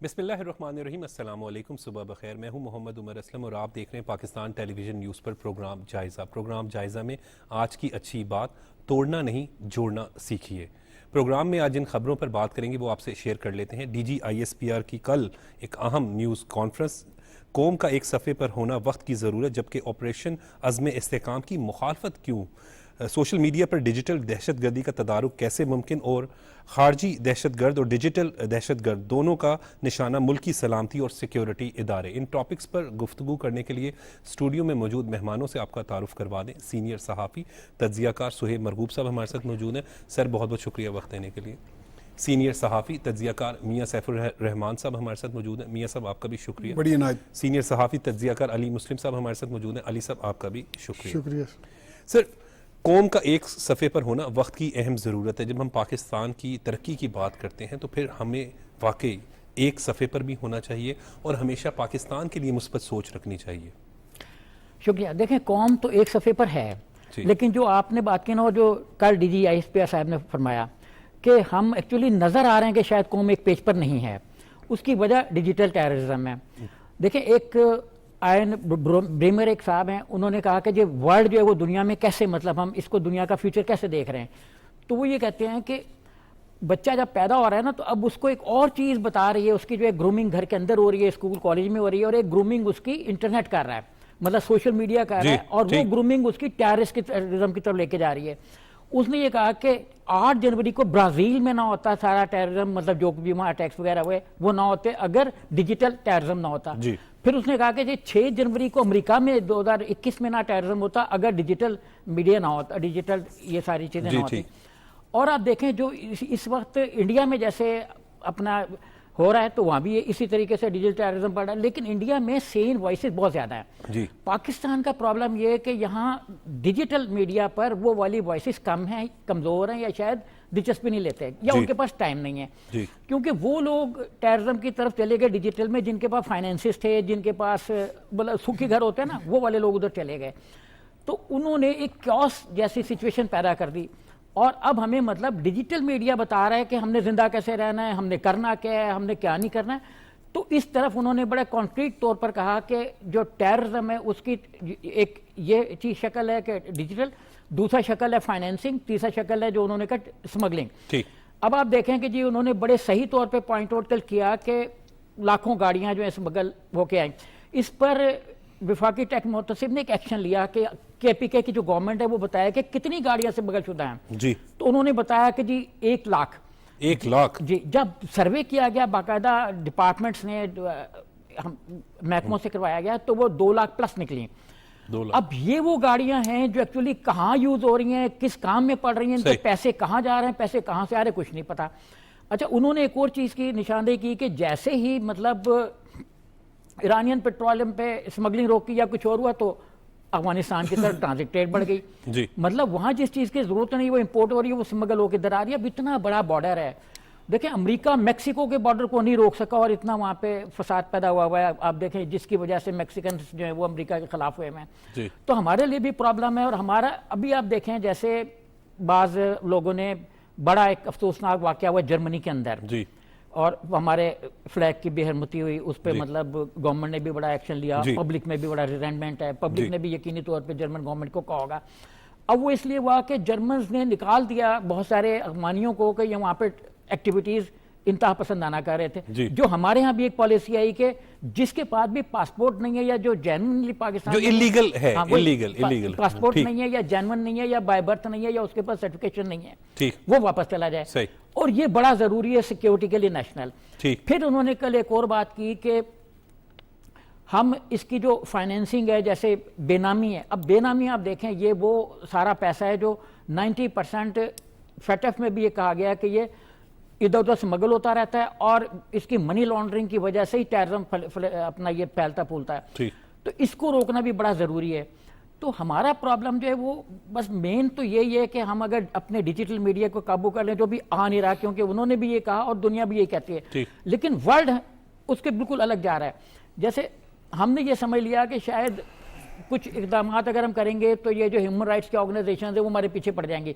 بسم اللہ الرحمن الرحیم، السلام علیکم، صبح بخیر۔ میں ہوں محمد عمر اسلم اور آپ دیکھ رہے ہیں پاکستان ٹیلی ویژن نیوز پر پروگرام جائزہ میں آج کی اچھی بات توڑنا نہیں جوڑنا سیکھیے۔ پروگرام میں آج جن خبروں پر بات کریں گے وہ آپ سے شیئر کر لیتے ہیں۔ D G I S P R کی کل ایک اہم نیوز کانفرنس، قوم کا ایک صفحے پر ہونا وقت کی ضرورت جبکہ آپریشن عزم استحکام کی مخالفت کیوں، سوشل میڈیا پر ڈیجیٹل دہشت گردی کا تدارک کیسے ممکن اور خارجی دہشت گرد اور ڈیجیٹل دہشت گرد دونوں کا نشانہ ملکی سلامتی اور سیکیورٹی ادارے۔ ان ٹاپکس پر گفتگو کرنے کے لیے اسٹوڈیو میں موجود مہمانوں سے آپ کا تعارف کروا دیں۔ سینئر صحافی تجزیہ کار سہیب مرغوب صاحب ہمارے ساتھ موجود ہیں، سر بہت بہت شکریہ وقت دینے کے لیے۔ سینئر صحافی تجزیہ کار میاں سیف الرحمان صاحب ہمارے ساتھ موجود ہیں، میاں صاحب آپ کا بھی شکریہ۔ بڑی عنایت۔ سینئر صحافی تجزیہ کار علی مسلم صاحب ہمارے ساتھ موجود ہیں، علی صاحب آپ کا بھی شکریہ۔ شکریہ سر، قوم کا ایک صفحے پر ہونا وقت کی اہم ضرورت ہے۔ جب ہم پاکستان کی ترقی کی بات کرتے ہیں تو پھر ہمیں واقعی ایک صفحے پر بھی ہونا چاہیے اور ہمیشہ پاکستان کے لیے مثبت سوچ رکھنی چاہیے۔ شکریہ۔ دیکھیں، قوم تو ایک صفحے پر ہے، لیکن جو آپ نے بات کی نا، جو کل D G I S P R صاحب نے فرمایا کہ ہم ایکچولی نظر آ رہے ہیں کہ شاید قوم ایک پیج پر نہیں ہے، اس کی وجہ ڈیجیٹل ٹیررزم ہے۔ دیکھیں، ایک آئن بریمر ایک صاحب ہیں، انہوں نے کہا کہ جو ورلڈ جو ہے وہ دنیا میں کیسے، مطلب ہم اس کو دنیا کا فیوچر کیسے دیکھ رہے ہیں، تو وہ یہ کہتے ہیں کہ بچہ جب پیدا ہو رہا ہے نا تو اب اس کو ایک اور چیز بتا رہی ہے، اس کی جو ہے گرومنگ گھر کے اندر ہو رہی ہے، اسکول کالج میں ہو رہی ہے، اور ایک گرومنگ اس کی انٹرنیٹ کر رہا ہے، مطلب سوشل میڈیا کر رہا ہے، اور وہ گرومنگ اس کی ٹیررزم کی طرف لے کے جا رہی ہے۔ اس نے یہ کہا کہ 8 جنوری کو برازیل میں نہ ہوتا سارا ٹیررزم، مطلب جو بھی وہاں اٹیکس وغیرہ ہوئے وہ نہ ہوتے اگر ڈیجیٹل ٹیررزم نہ ہوتا۔ پھر اس نے کہا کہ 6 جنوری کو امریکہ میں 2021 میں نہ ٹیررزم ہوتا اگر ڈیجیٹل میڈیا نہ ہوتا، ڈیجیٹل یہ ساری چیزیں نہ ہوتی۔ اور آپ دیکھیں جو اس وقت انڈیا میں جیسے اپنا ہو رہا ہے تو وہاں بھی اسی طریقے سے ڈیجیٹل ٹیررزم پڑ رہا ہے، لیکن انڈیا میں سین وائسز بہت زیادہ ہیں۔ پاکستان کا پرابلم یہ ہے کہ یہاں ڈیجیٹل میڈیا پر وہ والی وائسز کم ہیں، کمزور ہیں، یا شاید دلچسپی نہیں لیتے، یا ان کے پاس ٹائم نہیں ہے، کیونکہ وہ لوگ ٹیررزم کی طرف چلے گئے ڈیجیٹل میں جن کے پاس فائنینسز تھے، جن کے پاس سکھی گھر ہوتے ہیں نا، وہ والے لوگ ادھر چلے گئے، تو انہوں نے ایک کیوس جیسی سچویشن پیدا کر دی۔ اور اب ہمیں مطلب ڈیجیٹل میڈیا بتا رہا ہے کہ ہم نے زندہ کیسے رہنا ہے، ہم نے کرنا کیا ہے، ہم نے کیا نہیں کرنا ہے، تو اس طرف انہوں نے بڑے کانکریٹ طور پر کہا کہ جو ٹیررزم ہے اس کی ایک یہ چیز شکل ہے کہ ڈیجیٹل، دوسرا شکل ہے فائنینسنگ، تیسرا شکل ہے جو انہوں نے کہا اسمگلنگ۔ اب آپ دیکھیں کہ جی انہوں نے بڑے صحیح طور پہ پوائنٹ آؤٹ کیا کہ لاکھوں گاڑیاں جو ہیں اسمگل ہو کے آئیں، اس پر وفاقی ٹیک محتسب نے ایک ایکشن لیا کہ کے پی کے کی جو گورنمنٹ ہے وہ بتایا کہ کتنی گاڑیاں اسمگل شدہ ہیں، تو انہوں نے بتایا کہ جی 1 لاکھ۔ 1 لاکھ؟ جی، جب سروے کیا گیا باقاعدہ ڈپارٹمنٹس نے محکموں سے کروایا گیا تو وہ 2 لاکھ پلس نکلی۔ اب یہ وہ گاڑیاں ہیں جو ایکچولی کہاں یوز ہو رہی ہیں، کس کام میں پڑ رہی ہیں، تو پیسے کہاں جا رہے ہیں، پیسے کہاں سے آ رہے ہیں، کچھ نہیں پتا۔ اچھا، انہوں نے ایک اور چیز کی نشاندہی کی کہ جیسے ہی مطلب ایرانین پیٹرولیم پہ اسمگلنگ روکی یا کچھ اور ہوا تو افغانستان کی طرف ٹرانزٹ ریٹ بڑھ گئی، مطلب وہاں جس چیز کی ضرورت نہیں وہ امپورٹ ہو رہی ہے وہ اسمگل ہو کے ادھر آ رہی ہے۔ اب اتنا بڑا بارڈر ہے، دیکھیں امریکہ میکسیکو کے بارڈر کو نہیں روک سکا اور اتنا وہاں پہ فساد پیدا ہوا ہے، آپ دیکھیں جس کی وجہ سے میکسیکنز جو ہیں وہ امریکہ کے خلاف ہوئے ہیں، تو ہمارے لیے بھی پرابلم ہے۔ اور ہمارا ابھی آپ دیکھیں جیسے بعض لوگوں نے بڑا ایک افسوسناک واقعہ ہوا جرمنی کے اندر، اور ہمارے فلیگ کی بے حرمتی ہوئی، اس پہ مطلب گورنمنٹ نے بھی بڑا ایکشن لیا، پبلک میں بھی بڑا ریزینٹمنٹ ہے، پبلک نے بھی یقینی طور پہ جرمن گورنمنٹ کو کہا ہوگا۔ اب وہ اس لیے ہوا کہ جرمنز نے نکال دیا بہت سارے افغانیوں کو کہ یہ وہاں پہ ایکٹیویٹیز انتہا پسندانہ کر رہے تھے، جو ہمارے ہاں بھی ایک پالیسی آئی کہ جس کے پاس بھی پاسپورٹ نہیں ہے یا جو جینوئنلی پاکستان جو اللیگل ہے، اللیگل پاسپورٹ نہیں ہے یا جینوئن نہیں ہے یا بائی برتھ نہیں ہے یا اس کے پاس سرٹیفکیشن نہیں ہے، وہ واپس چلا جائے، اور یہ بڑا ضروری ہے سیکیورٹی کے لیے نیشنل۔ پھر انہوں نے کل ایک اور بات کی کہ ہم اس کی جو فائنینسنگ ہے جیسے بے نامی ہے، اب بے نامی آپ دیکھیں یہ وہ سارا پیسہ ہے جو 90% فیٹف میں بھی یہ کہا گیا کہ یہ ادھر ادھر اسمگل ہوتا رہتا ہے اور اس کی منی لانڈرنگ کی وجہ سے ہی ٹیررزم اپنا یہ پھیلتا پھولتا ہے، تو اس کو روکنا بھی بڑا ضروری ہے۔ تو ہمارا پرابلم جو ہے وہ بس مین تو یہی ہے کہ ہم اگر اپنے ڈیجیٹل میڈیا کو قابو کر لیں، جو بھی آ نہیں رہا کیونکہ انہوں نے بھی یہ کہا اور دنیا بھی یہ کہتی ہے، لیکن ورلڈ اس کے بالکل الگ جا رہا ہے۔ جیسے ہم نے یہ سمجھ لیا کہ شاید کچھ اقدامات اگر ہم کریں گے تو یہ جو ہیومن رائٹس کی آرگنائزیشنز ہیں وہ ہمارے پیچھے پڑ جائیں گی۔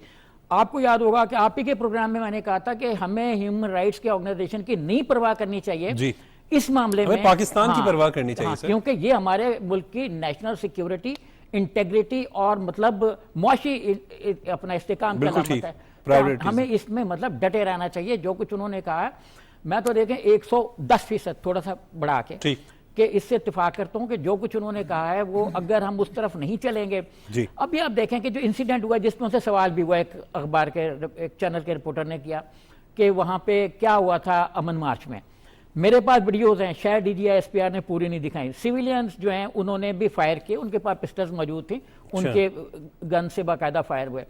آپ کو یاد ہوگا کہ آپ ہی کے پروگرام میں میں نے کہا تھا کہ ہمیں ہیومن رائٹس کے آرگنائزیشن کی نہیں پرواہ کرنی چاہیے، اس معاملے میں پاکستان کی پرواہ کرنی چاہیے سر، کیونکہ یہ ہمارے ملک کی نیشنل سیکیورٹی، انٹیگریٹی اور مطلب معاشی اپنا استحکام کی علامت ہے. ہمیں اس میں مطلب ڈٹے رہنا چاہیے. جو کچھ انہوں نے کہا ہے میں تو دیکھیں 110% تھوڑا سا بڑھا کے کہ اس سے اتفاق کرتا ہوں کہ جو کچھ انہوں نے کہا ہے وہ اگر ہم اس طرف نہیں چلیں گے. ابھی آپ دیکھیں کہ جو انسیڈنٹ ہوا جس میں سے سوال بھی ہوا ایک اخبار کے ایک چینل کے رپورٹر نے کیا کہ وہاں پہ کیا ہوا تھا امن مارچ میں. میرے پاس ویڈیوز ہیں، شاید D G I S P R نے پوری نہیں دکھائی. سیویلینز جو ہیں انہوں نے بھی فائر کیے، ان کے پاس پسٹلز موجود تھیں، ان کے گن سے باقاعدہ فائر ہوئے.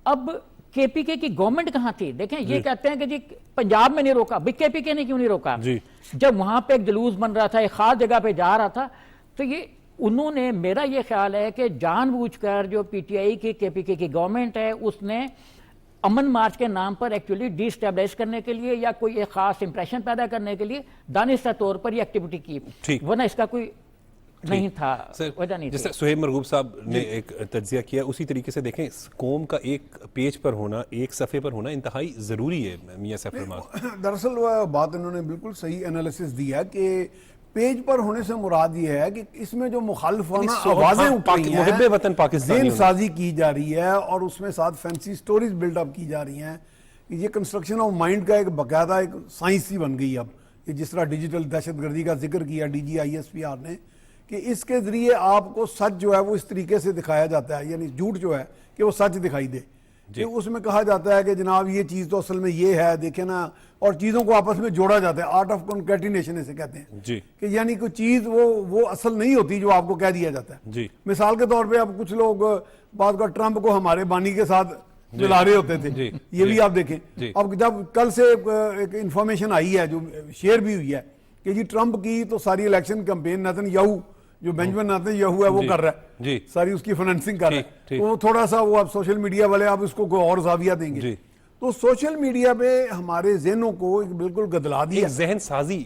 اب کے پی کے کی گورنمنٹ کہاں تھی؟ دیکھیں یہ کہتے ہیں کہ جی پنجاب میں نہیں روکا، بھئی کے پی کے نے کیوں نہیں روکا؟ جب وہاں پہ ایک جلوس بن رہا تھا، ایک خاص جگہ پہ جا رہا تھا، تو یہ انہوں نے، میرا یہ خیال ہے کہ جان بوجھ کر جو پی ٹی آئی کی کے پی کے کی گورنمنٹ ہے اس نے امن مارچ کے نام پر ایکچولی ڈی اسٹیبلائز کرنے کے لیے یا کوئی ایک خاص امپریشن پیدا کرنے کے لیے دانستہ طور پر یہ ایکٹیویٹی کی، ورنہ اس کا کوئی نہیں تھا، وجہ نہیں تھی. جیسے سہیب مرغوب صاحب نے ایک تجزیہ کیا، اسی طریقے سے دیکھیں قوم کا ایک پیج پر ہونا، ایک صفحے پر ہونا انتہائی ضروری ہے. میاں سیف الرحمان دراصل وہ بات انہوں نے بالکل صحیح انالیسس دیا کہ پیج پر ہونے سے مراد یہ ہے کہ اس میں جو مخالفانہ آوازیں اٹھ رہی ہیں، محب وطن پاکستانی ذہن سازی کی جا رہی ہے اور اس میں ساتھ فینسی سٹوریز بلڈ اپ کی جا رہی ہیں. یہ کنسٹرکشن آف مائنڈ کا ایک باقاعدہ ایک سائنس ہی بن گئی. اب یہ جس طرح ڈیجیٹل دہشت گردی کا ذکر کیا D G I S P R نے کہ اس کے ذریعے آپ کو سچ جو ہے وہ اس طریقے سے دکھایا جاتا ہے، یعنی جھوٹ جو ہے کہ وہ سچ دکھائی دے. کہ اس میں کہا جاتا ہے کہ جناب یہ چیز تو اصل میں یہ ہے، دیکھیں نا، اور چیزوں کو آپس میں جوڑا جاتا ہے. آرٹ آف کنکیٹینیشن اسے کہتے ہیں کہ یعنی کوئی چیز وہ اصل نہیں ہوتی جو آپ کو کہہ دیا جاتا ہے. مثال کے طور پہ اب کچھ لوگ بعض کا ٹرمپ کو ہمارے بانی کے ساتھ ملا رہے ہوتے تھے، یہ بھی آپ دیکھیں. اب جب کل سے ایک انفارمیشن آئی ہے جو شیئر بھی ہوئی ہے کہ جی ٹرمپ کی تو ساری الیکشن کمپین نیتن یاہو جو بینجمن نیتن یاہو ہے وہ کر رہا ہے، ساری اس کی فنانسنگ کر رہا ہے. تو تھوڑا سا وہ اب سوشل میڈیا والے آپ اس کو کوئی اور زاویہ دیں گے. تو سوشل میڈیا پہ ہمارے ذہنوں کو ایک بالکل گدلا دیا، ذہن سازی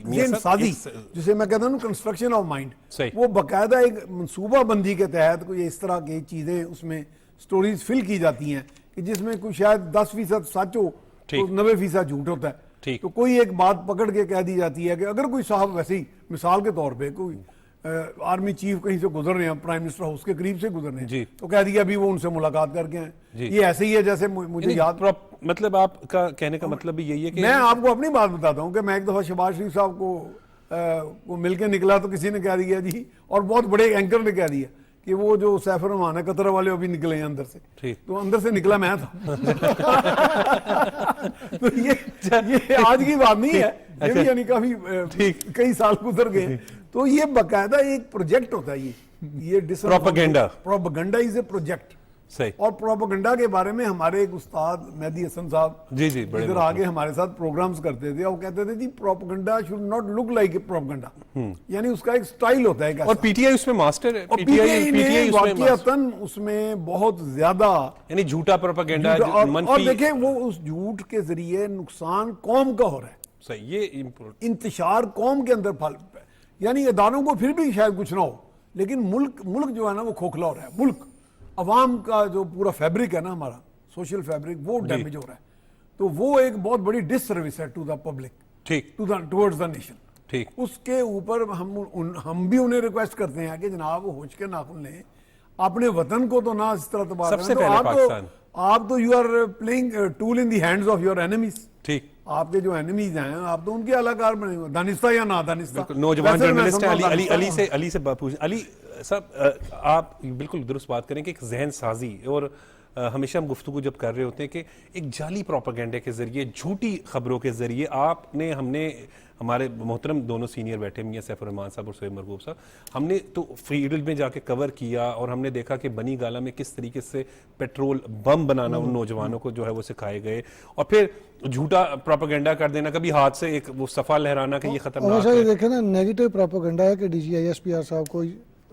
جسے میں کہتا ہوں کنسٹرکشن آف مائنڈ، وہ باقاعدہ ایک منصوبہ بندی کے تحت کوئی اس طرح کی چیزیں اس میں سٹوریز فل کی جاتی ہیں کہ جس میں کوئی شاید 10% سچ ہو تو 90% جھوٹ ہوتا ہے. تو کوئی ایک بات پکڑ کے کہہ دی جاتی ہے کہ اگر کوئی صاحب ویسے ہی مثال کے طور پہ کوئی آرمی چیف کہیں سے گزر رہے ہیں، پرائم منسٹر ہاؤس کے قریب سے گزر رہے ہیں، تو کہہ دیا ابھی وہ ان سے ملاقات کر کے ہیں. یہ ایسے ہی ہے جیسے مجھے یاد، مطلب آپ کا کہنے کا مطلب بھی یہی ہے کہ میں آپ کو اپنی بات بتاتا ہوں کہ میں ایک دفعہ شہباز شریف صاحب کو مل کے نکلا تو کسی نے کہہ دیا جی، اور بہت بڑے اینکر نے کہہ دیا کہ وہ جو سیف الرحمان ہے قطر والے ابھی نکلے ہیں اندر سے، تو اندر سے نکلا میں تھا. تو یہ آج کی بات نہیں ہے، یہ بھی یعنی کافی کئی سال گزر گئے. تو یہ باقاعدہ ایک پروجیکٹ ہوتا ہے، یہ پروپیگنڈا از اے پروجیکٹ. اور پروپیگنڈا کے بارے میں ہمارے ایک استاد مہدی حسن صاحب ادھر آگے ہمارے ساتھ پروگرامز کرتے تھے، وہ کہتے تھے جی propaganda should not look like a propaganda, یعنی اس کا ایک سٹائل ہوتا ہے. اور پی ٹی آئی اس میں ماسٹر ہے، پی ٹی آئی واقعتاً اس میں بہت زیادہ یعنی جھوٹا پروپیگنڈا، اور دیکھیں وہ اس جھوٹ کے ذریعے نقصان قوم کا ہو رہا ہے. صحیح، یہ انتشار قوم کے اندر پھل، یعنی اداروں کو پھر بھی شاید کچھ نہ ہو، لیکن ملک جو ہے نا وہ کھوکھلا ہو رہا ہے. ملک عوام کا جو پورا فیبرک ہے نا ہمارا سوشل فیبرک وہ ڈیمیج ہو رہا ہے. تو وہ ایک بہت بڑی ڈس سروس ہے to the public, towards the nation. اس کے اوپر ہم بھی انہیں ریکویسٹ کرتے ہیں کہ جناب ہوش کے ناخن لیں، اپنے وطن کو تو نہ اس طرح تباہ کریں. آپ تو you are playing tool in the hands of your enemies. آپ کے جو اینیمیز ہیں آپ تو ان کے علاقار بنے ہوئے، دانستہ یا نہ دانستہ. نوجوان جرنلسٹ علی سے پوچھیں. علی صاحب آپ بالکل درست بات کریں کہ ایک ذہن سازی، اور ہمیشہ ہم گفتگو جب کر رہے ہوتے ہیں کہ ایک جعلی پروپیگنڈے کے ذریعے، جھوٹی خبروں کے ذریعے ہم نے ہمارے محترم دونوں سینئر بیٹھے میاں سیف الرحمان صاحب اور سہیب مرغوب صاحب، ہم نے تو فیلڈ میں جا کے کور کیا اور ہم نے دیکھا کہ بنی گالا میں کس طریقے سے پیٹرول بم بنانا ان نوجوانوں کو جو ہے وہ سکھائے گئے، اور پھر جھوٹا پروپیگنڈا کر دینا، کبھی ہاتھ سے ایک وہ صفحہ لہرانا کہ یہ خطرناک ہے. یہ دیکھیں نا نیگیٹو پروپیگنڈا ہے کہ D G I S P R صاحب کو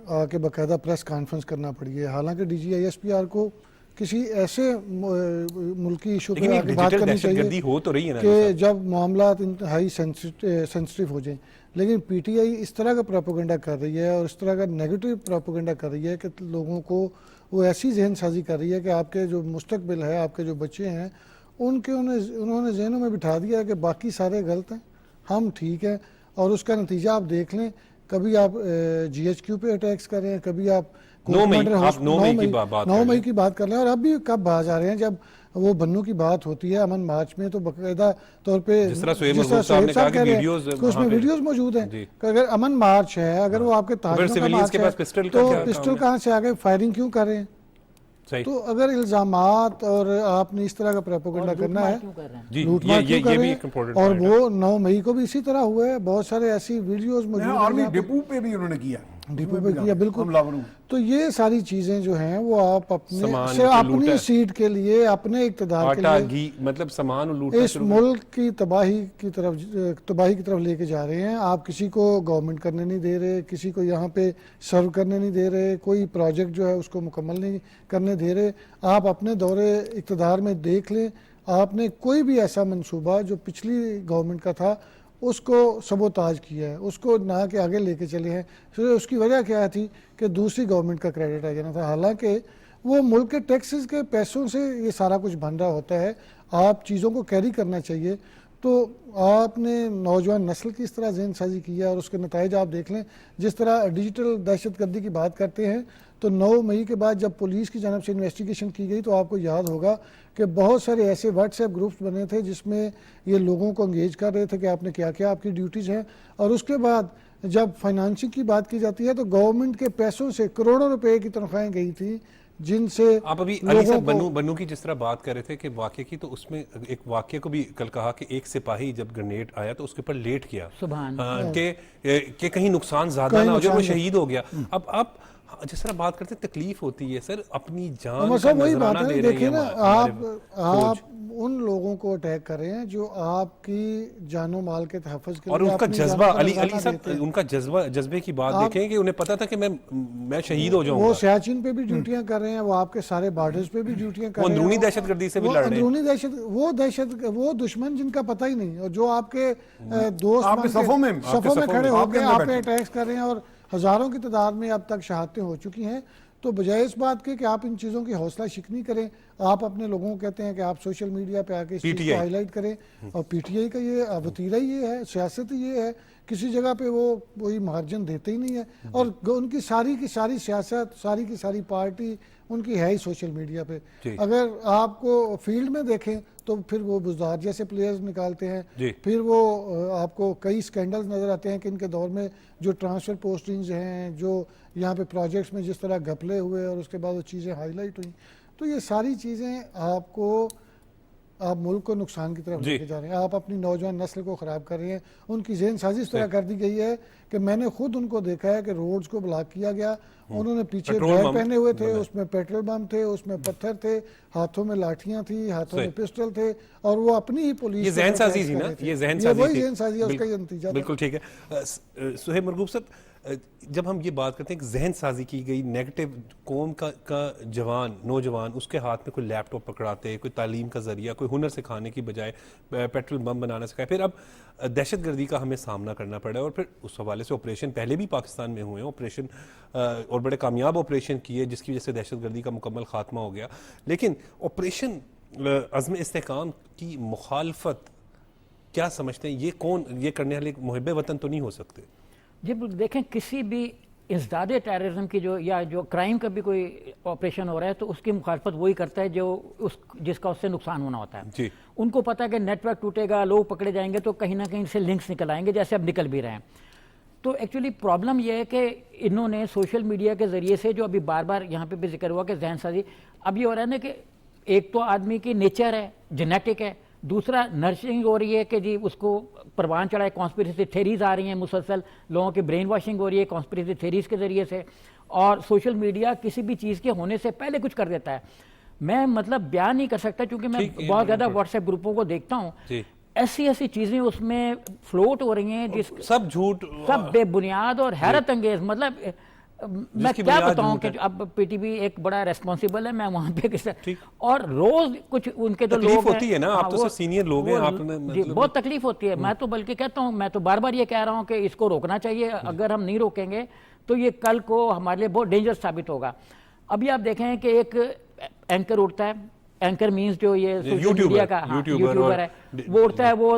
آ کے باقاعدہ پریس کانفرنس کرنا پڑی ہے، حالانکہ D G I S P R کو کسی ایسے ملکی ایشو پہ آگے بات کرنی چاہیے کہ جب معاملات انتہائی سینسٹیو ہو جائیں. لیکن پی ٹی آئی اس طرح کا پروپیگنڈا کر رہی ہے اور اس طرح کا نیگیٹو پروپیگنڈا کر رہی ہے کہ لوگوں کو وہ ایسی ذہن سازی کر رہی ہے کہ آپ کے جو مستقبل ہے، آپ کے جو بچے ہیں، انہوں نے ذہنوں میں بٹھا دیا ہے کہ باقی سارے غلط ہیں، ہم ٹھیک ہیں. اور اس کا نتیجہ آپ دیکھ لیں. کبھی آپ جی ایچ کیو پہ اٹیکس کر رہے ہیں, کبھی آپ 9 مئی کی بات کر رہے ہیں, اور اب بھی کب باز آ رہے ہیں جب وہ بنوں کی بات ہوتی ہے امن مارچ میں, تو باقاعدہ طور پہ جس طرح سہیب صاحب کہا کہ ویڈیوز اس میں ویڈیوز موجود ہیں کہ اگر امن مارچ ہے, اگر وہ آپ کے تاجروں کا مارچ ہے تو پسٹل کہاں سے آگے فائرنگ کیوں کر رہے ہیں؟ تو اگر الزامات اور آپ نے اس طرح کا پروپیگنڈا کرنا ہے, لوٹ مار کیوں کر رہے ہیں؟ اور وہ 9 مئی کو بھی اسی طرح ہوا ہے, بہت سارے ایسی ویڈیوز موجود ہیں, آرمی ڈپو پہ بھی انہوں نے کیا, ڈپو پہ کیا, بالکل. تو یہ ساری چیزیں جو ہیں وہ آپ اپنی سیٹ کے لیے, اپنے اقتدار کے لیے, مطلب سامان اس ملک کی تباہی کی طرف لے کے جا رہے ہیں. آپ کسی کو گورنمنٹ کرنے نہیں دے رہے, کسی کو یہاں پہ سرو کرنے نہیں دے رہے, کوئی پروجیکٹ جو ہے اس کو مکمل نہیں کرنے دے رہے. آپ اپنے دورے اقتدار میں دیکھ لیں, آپ نے کوئی بھی ایسا منصوبہ جو پچھلی گورنمنٹ کا تھا اس کو سبوتاج کیا ہے, اس کو نہ کے آگے لے کے چلے ہیں. اس کی وجہ کیا تھی کہ دوسری گورنمنٹ کا کریڈٹ آ جانا تھا, حالانکہ وہ ملک کے ٹیکسز کے پیسوں سے یہ سارا کچھ بن رہا ہوتا ہے. آپ چیزوں کو کیری کرنا چاہیے. تو آپ نے نوجوان نسل کی اس طرح ذہن سازی کی ہے, اور اس کے نتائج آپ دیکھ لیں. جس طرح ڈیجیٹل دہشت گردی کی بات کرتے ہیں, تو 9 مئی کے بعد جب پولیس کی جانب سے انویسٹیگیشن کی گئی تو آپ کو یاد ہوگا کہ بہت سارے ایسے واٹس ایپ گروپس بنے تھے جس میں یہ لوگوں کو انگیج کر رہے تھے کہ آپ نے کیا کیا آپ کی ڈیوٹیز ہیں. اور اس کے بعد جب فائنانسنگ کی بات کی جاتی ہے تو گورنمنٹ کے پیسوں سے کروڑوں روپے کی تنخواہیں گئی تھیں, جن سے آپ ابھی علی صاحب بنو کی جس طرح بات کر رہے تھے کہ واقعے کی, تو اس میں ایک واقعے کو بھی کل کہا کہ ایک سپاہی جب گرنیڈ آیا تو اس کے اوپر لیٹ کیا کہ کہیں نقصان زیادہ نہ ہو جائے, وہ شہید ہو گیا. اب جس طرح بات کرتے تکلیف ہوتی ہے سر, اپنی جان کا نذرانہ دے رہے ہیں. آپ ان لوگوں کو اٹیک کر رہے ہیں جو آپ کی جان و مال کے تحفظ کے لیے, اور ان کا جذبہ, علی صاحب ان کا جذبے کی بات دیکھیں کہ انہیں پتا تھا کہ میں شہید ہو جاؤں گا. وہ سیاچن پہ بھی ڈیوٹیاں کر رہے ہیں, وہ آپ کے سارے بارڈرز پہ بھی ڈیوٹیاں کر رہے ہیں, اندرونی دہشت گردی سے بھی لڑ رہے ہیں. وہ دشمن جن کا پتہ ہی نہیں, اور جو آپ کے دوست صفوں میں کھڑے ہو کے آپ پہ اٹیکس کر رہے ہیں, اور ہزاروں کی تعداد میں اب تک شہادتیں ہو چکی ہیں. تو بجائے اس بات کے کہ آپ ان چیزوں کی حوصلہ شکنی کریں, آپ اپنے لوگوں کو کہتے ہیں کہ آپ سوشل میڈیا پہ آ کے اس چیز کو ہائی لائٹ کریں, اور پی ٹی آئی کا یہ وتیرہ یہ ہے, سیاست یہ ہے, کسی جگہ پہ وہ کوئی مارجن دیتے ہی نہیں ہے, اور ان کی ساری سیاست, ساری کی ساری پارٹی ان کی ہے ہی سوشل میڈیا پہ. اگر آپ کو فیلڈ میں دیکھیں تو پھر وہ بزدار جیسے پلیئرز نکالتے ہیں, پھر وہ آپ کو کئی سکینڈلز نظر آتے ہیں کہ ان کے دور میں جو ٹرانسفر پوسٹنگز ہیں, جو یہاں پہ پروجیکٹس میں جس طرح گھپلے ہوئے اور اس کے بعد وہ چیزیں ہائی لائٹ ہوئیں. تو یہ ساری چیزیں آپ ملک کو نقصان کی طرف لے کے جا رہے ہیں, آپ اپنی نوجوان نسل کو خراب کر رہے ہیں. ان کی ذہن سازی اس طرح کر دی گئی ہے کہ میں نے خود ان کو دیکھا ہے کہ روڈز کو بلاک کیا گیا, انہوں نے پیچھے بیگ پہنے ہوئے تھے, اس میں پیٹرول بم تھے, اس میں پتھر تھے, ہاتھوں میں لاٹھیاں تھیں, ہاتھوں میں پسٹل تھے, اور وہ اپنی ہی پولیس. یہ ذہن سازی تھی نا, یہ ذہن سازی اس کا یہ نتیجہ. بالکل ٹھیک ہے. سہیب مرغوب صاحب, جب ہم یہ بات کرتے ہیں کہ ذہن سازی کی گئی, نیگیٹو قوم کا نوجوان اس کے ہاتھ میں کوئی لیپ ٹاپ پکڑاتے, کوئی تعلیم کا ذریعہ, کوئی ہنر سکھانے کی بجائے پیٹرول بم بنانا سکھائے, پھر اب دہشت گردی کا ہمیں سامنا کرنا پڑا ہے. اور پھر اس حوالے سے آپریشن پہلے بھی پاکستان میں ہوئے ہیں, آپریشن اور بڑے کامیاب آپریشن کیے جس کی وجہ سے دہشت گردی کا مکمل خاتمہ ہو گیا. لیکن آپریشن عزم استحکام کی مخالفت کیا سمجھتے ہیں, یہ کرنے والے محب وطن تو نہیں ہو سکتے؟ جی دیکھیں, کسی بھی ازداد ٹیررزم کی جو کرائم کا بھی کوئی آپریشن ہو رہا ہے تو اس کی مخالفت وہی کرتا ہے جس کا اس سے نقصان ہونا ہوتا ہے. ان کو پتہ ہے کہ نیٹ ورک ٹوٹے گا, لوگ پکڑے جائیں گے, تو کہیں نہ کہیں سے لنکس نکل آئیں گے, جیسے اب نکل بھی رہے ہیں. تو ایکچولی پرابلم یہ ہے کہ انہوں نے سوشل میڈیا کے ذریعے سے, جو ابھی بار بار یہاں پہ بھی ذکر ہوا کہ ذہن سازی, اب یہ ہو رہا ہے نا کہ ایک تو آدمی کی نیچر ہے, جینیٹک ہے, دوسرا نرسنگ ہو رہی ہے کہ جی اس کو پروان چڑھا ہے, کانسپریسی تھیریز آ رہی ہیں مسلسل, لوگوں کی برین واشنگ ہو رہی ہے کانسپریسی تھیریز کے ذریعے سے, اور سوشل میڈیا کسی بھی چیز کے ہونے سے پہلے کچھ کر دیتا ہے. میں مطلب بیان نہیں کر سکتا کیونکہ میں بہت زیادہ واٹس ایپ گروپوں کو دیکھتا ہوں, ایسی چیزیں اس میں فلوٹ ہو رہی ہیں جس سب جھوٹ, سب بے بنیاد اور حیرت انگیز. مطلب میں کیا بتاؤں کہ اب پی ٹی وی ایک بڑا ریسپانسیبل ہے, میں وہاں پہ اور روز کچھ ان کے جو لوگ ہوتی ہے نا, آپ تو سینئر لوگ ہیں, جی بہت تکلیف ہوتی ہے. میں تو بلکہ کہتا ہوں, میں تو بار بار یہ کہہ رہا ہوں کہ اس کو روکنا چاہیے. اگر ہم نہیں روکیں گے تو یہ کل کو ہمارے لیے بہت ڈینجرس ثابت ہوگا. ابھی آپ دیکھیں کہ ایک اینکر اٹھتا ہے, اینکر مینز جو یہ سوشل میڈیا کا یوٹیوبر ہے, وہ اٹھتا ہے, وہ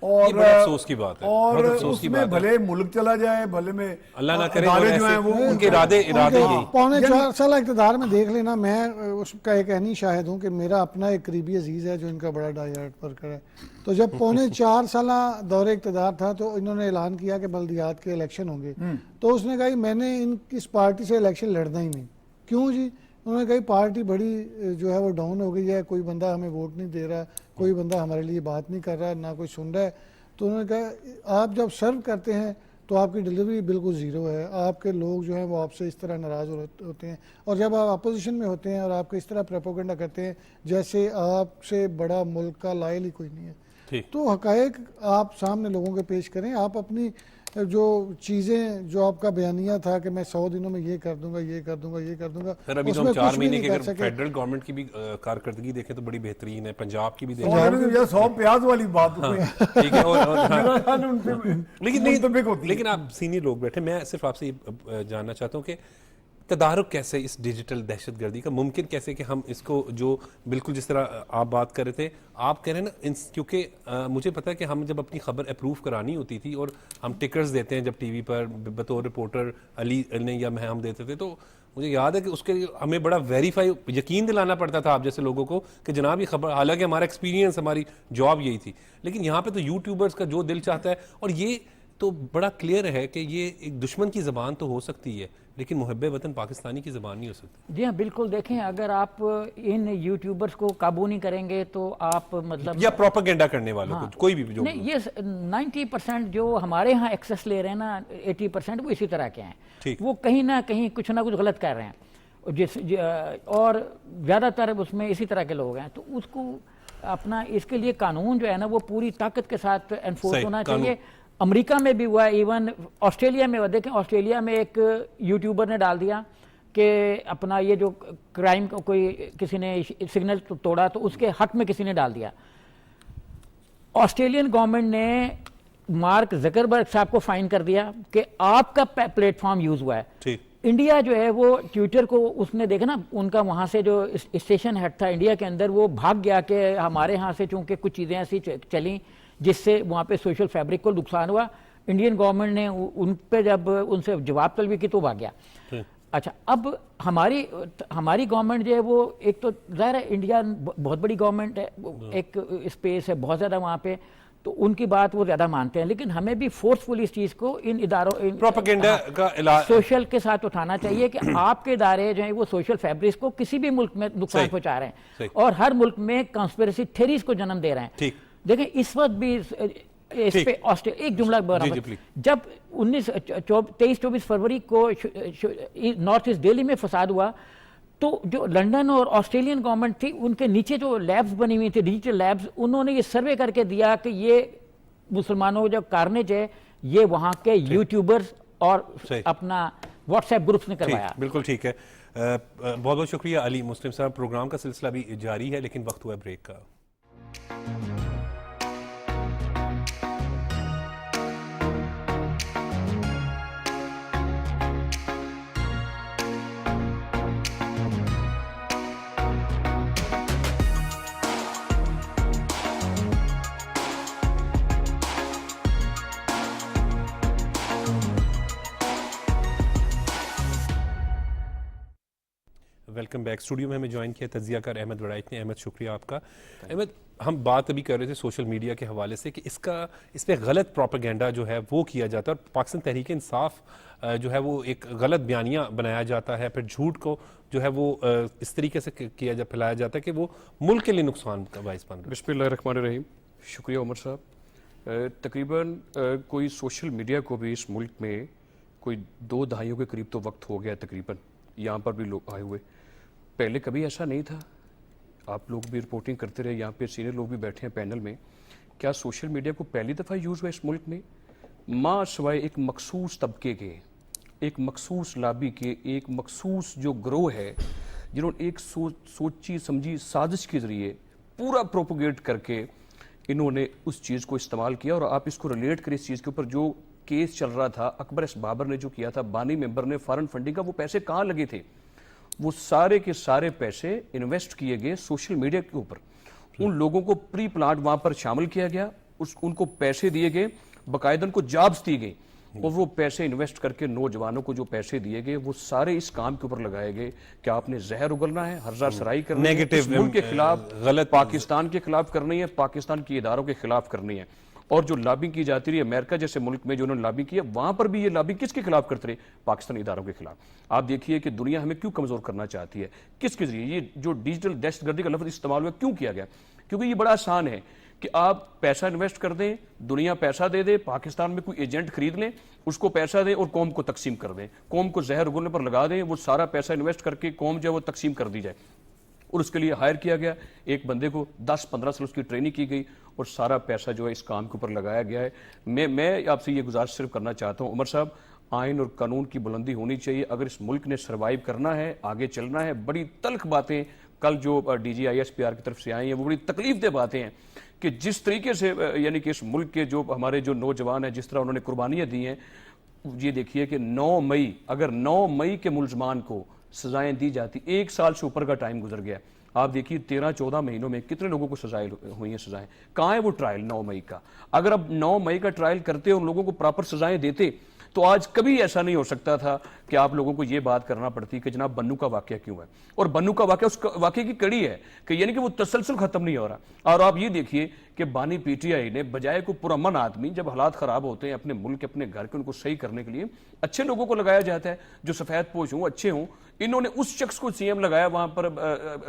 اور بڑے افسوس کی بات ہے، اور بہت افسوس اس کی میں بات ہے۔ بھلے ملک چلا جائے، بھلے میں اللہ نہ کرے ادارے جو ہیں وہ ان کے ارادے یہی۔ 4.5 سال اقتدار میں دیکھ لینا، میں اس کا ایک عینی شاہد ہوں کہ میرا اپنا ایک قریبی عزیز ہے جو ان کا بڑا ڈائی ہارڈ ورکر ہے، تو جب 4.5 سالہ دور اقتدار تھا تو انہوں نے اعلان کیا کہ بلدیات کے الیکشن ہوں گے، تو اس نے کہا میں نے اس پارٹی سے الیکشن لڑنا ہی نہیں۔ کیوں جی؟ انہوں نے کہا پارٹی بڑی جو ہے وہ ڈاؤن ہو گئی ہے، کوئی بندہ ہمیں ووٹ نہیں دے رہا، کوئی بندہ ہمارے لیے بات نہیں کر رہا، نہ کوئی سن رہا ہے۔ تو انہوں نے کہا آپ جب سرو کرتے ہیں تو آپ کی ڈیلیوری بالکل زیرو ہے، آپ کے لوگ جو ہیں وہ آپ سے اس طرح ناراض ہوتے ہیں، اور جب آپ اپوزیشن میں ہوتے ہیں اور آپ کو اس طرح پروپیگنڈا کرتے ہیں جیسے آپ سے بڑا ملک کا لائل ہی کوئی نہیں ہے، تو حقائق آپ سامنے لوگوں کے پیش کریں۔ آپ اپنی جو چیزیں جو آپ کا بیانیہ تھا کہ میں 100 دنوں میں یہ کر دوں گا، یہ کر دوں گا، یہ کر دوں گا، ابھی اس تو میں ہم 4 کچھ بھی مہینے نہیں کی کر اگر سکے۔ فیڈرل گورنمنٹ کی بھی کارکردگی دیکھیں تو بڑی بہترین ہے، پنجاب کی بھی دیکھیں، 100 پیاز والی بات ٹھیک ہے، لیکن آپ سینئر لوگ بیٹھے، میں صرف آپ سے یہ جاننا چاہتا ہوں کہ تدارک کیسے اس ڈیجیٹل دہشت گردی کا ممکن کیسے کہ ہم اس کو جو بالکل جس طرح آپ بات کر رہے تھے، آپ کہہ رہے ہیں نا، کیونکہ مجھے پتا ہے کہ ہم جب اپنی خبر اپروو کرانی ہوتی تھی اور ہم ٹکرز دیتے ہیں جب ٹی وی پر بطور رپورٹر علی نے یا میں ہم دیتے تھے، تو مجھے یاد ہے کہ اس کے لیے ہمیں بڑا ویریفائی یقین دلانا پڑتا تھا آپ جیسے لوگوں کو کہ جناب یہ خبر، حالانکہ ہمارا ایکسپیرینس ہماری جاب یہی تھی، لیکن یہاں پہ تو یوٹیوبرز کا جو دل چاہتا ہے، اور یہ تو بڑا کلیئر ہے کہ یہ ایک دشمن کی زبان تو ہو سکتی ہے لیکن محب وطن پاکستانی کی زبان نہیں ہو سکتی۔ جی ہاں بالکل، دیکھیں اگر آپ ان یوٹیوبرز کو قابو نہیں کریں گے تو آپ مطلب یا پروپیگنڈا کرنے والوں کو کوئی بھی جو نہیں، یہ 90% جو ہمارے ہاں ایکسس لے رہے ہیں نا، 80% وہ اسی طرح کے ہیں، وہ کہیں نہ کہیں کچھ نہ کچھ غلط کر رہے ہیں، اور زیادہ تر اس میں اسی طرح کے لوگ ہیں، تو اس کو اپنا اس کے لیے قانون جو ہے نا وہ پوری طاقت کے ساتھ انفورس ہونا چاہیے۔ امریکہ میں بھی ہوا ہے، ایون آسٹریلیا میں ہوا، دیکھیں آسٹریلیا میں ایک یوٹیوبر نے ڈال دیا کہ اپنا یہ جو کرائم کوئی کسی نے سگنل توڑا تو اس کے حق میں کسی نے ڈال دیا، آسٹریلین گورنمنٹ نے مارک زکربرگ صاحب کو فائن کر دیا کہ آپ کا پلیٹ فارم یوز ہوا ہے۔ انڈیا جو ہے وہ ٹویٹر کو اس نے دیکھا نا، ان کا وہاں سے جو اسٹیشن ہیڈ تھا انڈیا کے اندر، وہ بھاگ گیا کہ ہمارے ہاں سے چونکہ کچھ چیزیں ایسی چلیں جس سے وہاں پہ سوشل فیبرک کو نقصان ہوا، انڈین گورنمنٹ نے ان پہ جب ان سے جواب طلبی کی تو بھاگ گیا۔ اچھا، اب ہماری گورنمنٹ جو ہے وہ ایک تو ظاہر ہے انڈیا بہت بڑی گورنمنٹ ہے، ایک اسپیس ہے بہت زیادہ وہاں پہ، تو ان کی بات وہ زیادہ مانتے ہیں، لیکن ہمیں بھی فورسفلی اس چیز کو ان اداروں پروپیگنڈا کا علاج سوشل کے ساتھ اٹھانا چاہیے کہ آپ کے ادارے جو ہیں وہ سوشل فیبرکس کو کسی بھی ملک میں نقصان پہنچا رہے ہیں اور ہر ملک میں کانسپیریسی تھیریز کو جنم دے رہے ہیں۔ دیکھیں اس وقت بھی اس پہ ایک جملہ جب 23-24 فروری کو نارتھ ایسٹ دہلی میں فساد ہوا تو جو لنڈن اور آسٹریلین گورنمنٹ تھی ان کے نیچے جو لیبز بنی ہوئی تھی ڈیجیٹل لیبز، انہوں نے یہ سروے کر کے دیا کہ یہ مسلمانوں کا جو کارنیج ہے یہ وہاں کے یوٹیوبرز اور اپنا واٹس ایپ گروپس نے کروایا۔ بالکل ٹھیک ہے، بہت بہت شکریہ علی مسلم صاحب۔ پروگرام کا سلسلہ بھی جاری ہے لیکن وقت ہوا بریک کا۔ Welcome back. اسٹوڈیو میں ہمیں جوائن کیا تجزیہ کار احمد وڑائچ نے۔ احمد شکریہ آپ کا۔ احمد، ہم بات ابھی کر رہے تھے سوشل میڈیا کے حوالے سے کہ اس پہ غلط پروپیگنڈا جو ہے وہ کیا جاتا ہے، اور پاکستان تحریک انصاف جو ہے وہ ایک غلط بیانیہ بنایا جاتا ہے، پھر جھوٹ کو جو ہے وہ اس طریقے سے پھیلایا جاتا ہے کہ وہ ملک کے لیے نقصان کا باعث بن رہا ہے۔ بسم اللہ الرحمن الرحیم۔ شکریہ عمر صاحب۔ تقریباً کوئی سوشل میڈیا کو بھی اس ملک میں کوئی 2 دہائیوں کے قریب تو وقت ہو گیا تقریباً، یہاں پر بھی لوگ آئے ہوئے، پہلے کبھی ایسا نہیں تھا۔ آپ لوگ بھی رپورٹنگ کرتے رہے، یہاں پہ سینئر لوگ بھی بیٹھے ہیں پینل میں، کیا سوشل میڈیا کو پہلی دفعہ یوز ہوا اس ملک میں؟ ماں سوائے ایک مخصوص طبقے کے، ایک مخصوص لابی کے، ایک مخصوص جو گروہ ہے جنہوں نے ایک سوچی سمجھی سازش کے ذریعے پورا پروپوگیٹ کر کے انہوں نے اس چیز کو استعمال کیا۔ اور آپ اس کو ریلیٹ کریں اس چیز کے اوپر، جو کیس چل رہا تھا اکبر ایس بابر نے جو کیا تھا، بانی ممبر نے فارن فنڈنگ کا، وہ پیسے کہاں لگے تھے؟ وہ سارے کے سارے پیسے انویسٹ کیے گئے سوشل میڈیا کے اوپر، ان لوگوں کو پری پلانٹ وہاں پر شامل کیا گیا، ان کو پیسے دیے گئے, باقاعدہ ان کو جابز دی گئی, اور وہ پیسے انویسٹ کر کے نوجوانوں کو جو پیسے دیے گئے وہ سارے اس کام کے اوپر لگائے گئے کہ آپ نے زہر اگلنا ہے, ہرزہ سرائی کرنی ہے, اس ملک کے خلاف, غلط پاکستان کے خلاف کرنی ہے, پاکستان کی اداروں کے خلاف کرنی ہے. اور جو لابنگ کی جاتی رہی امریکہ جیسے ملک میں جو انہوں نے لابنگ کیا, وہاں پر بھی یہ لابنگ کس کے خلاف کرتے رہے؟ پاکستانی اداروں کے خلاف. آپ دیکھیے کہ دنیا ہمیں کیوں کمزور کرنا چاہتی ہے, کس کے ذریعے یہ جو ڈیجیٹل دہشت گردی کا لفظ استعمال ہوا کیوں کیا گیا؟ کیونکہ یہ بڑا آسان ہے کہ آپ پیسہ انویسٹ کر دیں, دنیا پیسہ دے دے, پاکستان میں کوئی ایجنٹ خرید لیں, اس کو پیسہ دیں اور قوم کو تقسیم کر دیں, قوم کو زہر اگلنے پر لگا دیں, وہ سارا پیسہ انویسٹ کر کے قوم جو ہے وہ تقسیم کر دی جائے. اور اس کے لیے ہائر کیا گیا ایک بندے کو, 10-15 سال اس کی ٹریننگ کی گئی اور سارا پیسہ جو ہے اس کام کے اوپر لگایا گیا ہے. میں آپ سے یہ گزارش صرف کرنا چاہتا ہوں عمر صاحب, آئین اور قانون کی بلندی ہونی چاہیے اگر اس ملک نے سروائیو کرنا ہے, آگے چلنا ہے. بڑی تلخ باتیں کل جو D G I S P R کی طرف سے آئی ہیں وہ بڑی تکلیف دہ باتیں ہیں کہ جس طریقے سے یعنی کہ اس ملک کے جو ہمارے جو نوجوان ہیں جس طرح انہوں نے قربانیاں دی ہیں. یہ دیکھیے کہ 9 مئی, اگر 9 مئی کے ملزمان کو سزائیں دی جاتی, 1 سال سے اوپر کا ٹائم گزر گیا, آپ دیکھیے 13-14 مہینوں میں کتنے لوگوں کو سزائیں ہوئی ہیں. سزائیں کہاں ہے وہ ٹرائل 9 مئی کا؟ اگر اب 9 مئی کا ٹرائل کرتے اور لوگوں کو پراپر سزائیں دیتے تو آج کبھی ایسا نہیں ہو سکتا تھا کہ آپ لوگوں کو یہ بات کرنا پڑتی کہ جناب بنو کا واقعہ کیوں ہے. اور بنو کا واقعہ اس واقعے کی کڑی ہے کہ یعنی کہ وہ تسلسل ختم نہیں ہو رہا. اور آپ یہ دیکھیے کہ بانی پی ٹی آئی نے بجائے کو پرامن آدمی, جب حالات خراب ہوتے ہیں اپنے ملک اپنے گھر کے, ان کو صحیح کرنے کے لیے اچھے لوگوں کو لگایا جاتا ہے جو سفید پوش ہوں, اچھے ہوں. انہوں نے اس شخص کو سی ایم لگایا وہاں پر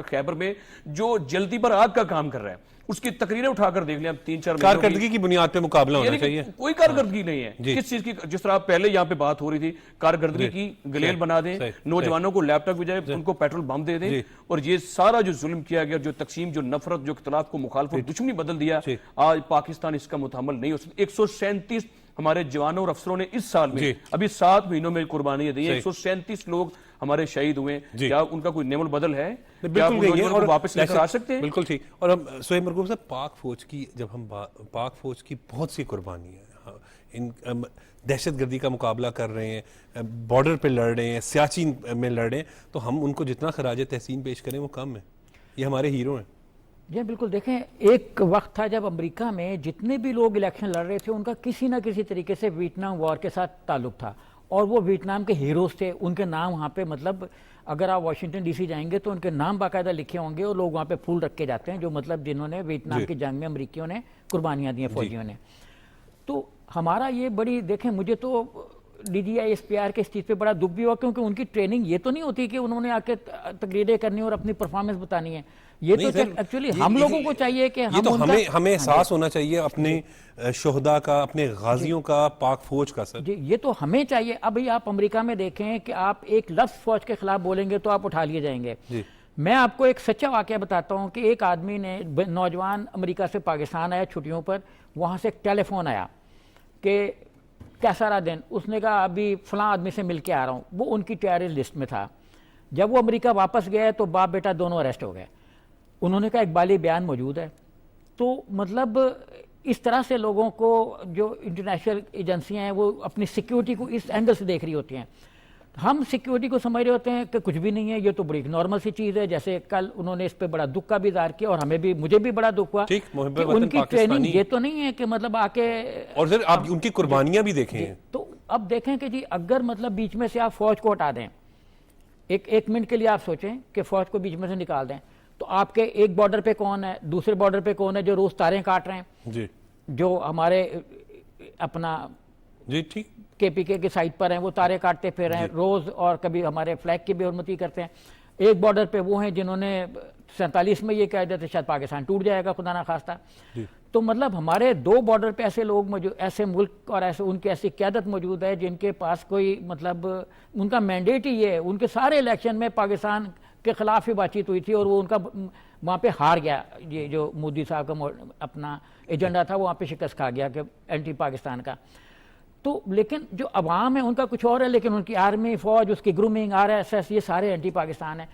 خیبر میں جو جلدی پر آگ کا کام کر رہا ہے. اس کی تقریریں اٹھا کر دیکھ لیں, 3-4 کارکردگی کی بنیاد پہ مقابلہ ہونا چاہیے. کوئی کارکردگی نہیں ہے کس چیز کی. جس طرح پہلے یہاں پہ بات ہو رہی تھی کارکردگی کی گلیل بنا دیں, نوجوانوں کو لیپ ٹاپ کی بجائے ان کو پیٹرول بم دے دیں, اور یہ سارا جو ظلم کیا گیا, جو تقسیم, جو نفرت, جو اختلاف کو مخالفت دشمنی بدل دیا, آج پاکستان اس کا متحمل نہیں ہو سکتا. 137 ہمارے جوانوں اور افسروں نے اس سال میں ابھی 7 مہینوں میں قربانیاں دی ہیں. 137 لوگ ہمارے شہید ہوئے. کیا ان کا کوئی نعم البدل ہے؟ کیا آپ ان کو واپس لے کر آ سکتے ہیں؟ بالکل ٹھیک. اور ہم سہیل مرغوب صاحب, پاک فوج کی, جب ہم پاک فوج کی بہت سی قربانیاں ان دہشت گردی کا مقابلہ کر رہے ہیں, بارڈر پہ لڑ رہے ہیں, سیاچین میں لڑ رہے ہیں, تو ہم ان کو جتنا خراج تحسین پیش کریں وہ کم ہے. یہ ہمارے ہیرو ہیں. جی بالکل. دیکھیں ایک وقت تھا جب امریکہ میں جتنے بھی لوگ الیکشن لڑ رہے تھے ان کا کسی نہ کسی طریقے سے ویتنام وار کے ساتھ تعلق تھا, اور وہ ویتنام کے ہیروز تھے. ان کے نام وہاں پہ, مطلب اگر آپ واشنگٹن ڈی سی جائیں گے تو ان کے نام باقاعدہ لکھے ہوں گے, اور لوگ وہاں پہ پھول رکھ کے جاتے ہیں جو مطلب جنہوں نے ویتنام کی جنگ میں امریکیوں نے قربانیاں دی ہیں, فوجیوں نے. تو ہمارا یہ بڑی, دیکھیں مجھے تو D G I S P R کے اس چیز پہ بڑا دکھ بھی ہوا, کیونکہ ان کی ٹریننگ یہ تو نہیں ہوتی کہ انہوں نے آ کے تقریریں کرنی اور اپنی پرفارمنس بتانی ہے. یہ تو ایکچولی ہم لوگوں کو چاہیے کہ ہمیں احساس ہونا چاہیے اپنے شہداء کا, اپنے غازیوں کا, پاک فوج کا. سر جی یہ تو ہمیں چاہیے. ابھی آپ امریکہ میں دیکھیں کہ آپ ایک لفظ فوج کے خلاف بولیں گے تو آپ اٹھا لیے جائیں گے. میں آپ کو ایک سچا واقعہ بتاتا ہوں کہ ایک آدمی نے, نوجوان امریکہ سے پاکستان آیا چھٹیوں پر, وہاں سے ایک ٹیلی فون آیا کہ کیسا رہا دن. اس نے کہا ابھی فلاں آدمی سے مل کے آ رہا ہوں. وہ ان کی ٹیررسٹ لسٹ میں تھا. جب وہ امریکہ واپس گئے تو باپ بیٹا دونوں اریسٹ ہو گئے. انہوں نے کہا اقبالی بیان موجود ہے. تو مطلب اس طرح سے لوگوں کو, جو انٹرنیشنل ایجنسیاں ہیں وہ اپنی سیکیورٹی کو اس اینگل سے دیکھ رہی ہوتی ہیں. ہم سیکیورٹی کو سمجھ رہے ہوتے ہیں کہ کچھ بھی نہیں ہے, یہ تو بڑی نارمل سی چیز ہے. جیسے کل انہوں نے اس پہ بڑا دکھ کا بھی اظہار کیا, اور ہمیں بھی, مجھے بھی بڑا دکھ ہوا کہ ان کی ٹریننگ یہ تو نہیں ہے کہ مطلب آ کے, اور سر آپ ان کی قربانیاں بھی دیکھیں. تو اب دیکھیں کہ جی اگر مطلب بیچ میں سے آپ فوج کو ہٹا دیں, ایک منٹ کے لیے آپ سوچیں کہ فوج کو بیچ میں سے نکال دیں, تو آپ کے ایک بارڈر پہ کون ہے, دوسرے بارڈر پہ کون ہے جو روز تاریں کاٹ رہے ہیں, جی جو ہمارے اپنا جی ٹھیک کے پی کے سائٹ پر ہیں وہ تارے کاٹتے پھر رہے ہیں روز, اور کبھی ہمارے فلیگ کی بے حرمتی کرتے ہیں. ایک بارڈر پہ وہ ہیں جنہوں نے 47 میں یہ کہہ دیتے شاید پاکستان ٹوٹ جائے گا خدا نہ خواستہ. تو مطلب ہمارے 2 بارڈر پہ ایسے لوگ موجود, ایسے ملک اور ایسے ان کی ایسی قیادت موجود ہے جن کے پاس کوئی مطلب ان کا مینڈیٹ ہی یہ ہے. ان کے سارے الیکشن میں پاکستان کے خلاف ہی بات چیت ہوئی تھی, اور وہ ان کا وہاں پہ ہار گیا. یہ جو مودی صاحب کا اپنا ایجنڈا تھا وہاں پہ شکست کھا گیا کہ اینٹی پاکستان کا. تو لیکن جو عوام ہے ان کا کچھ اور ہے, لیکن ان کی آرمی, فوج, اس کی گرومنگ, RSS, یہ سارے اینٹی پاکستان ہیں.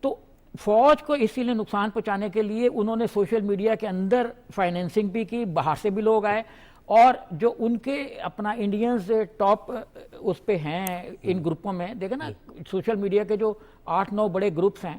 تو فوج کو اسی لیے نقصان پہنچانے کے لیے انہوں نے سوشل میڈیا کے اندر فائنینسنگ بھی کی, باہر سے بھی لوگ آئے, اور جو ان کے اپنا انڈینز ٹاپ اس پہ ہیں ان گروپوں میں, دیکھیں نا سوشل میڈیا کے جو 8-9 بڑے گروپس ہیں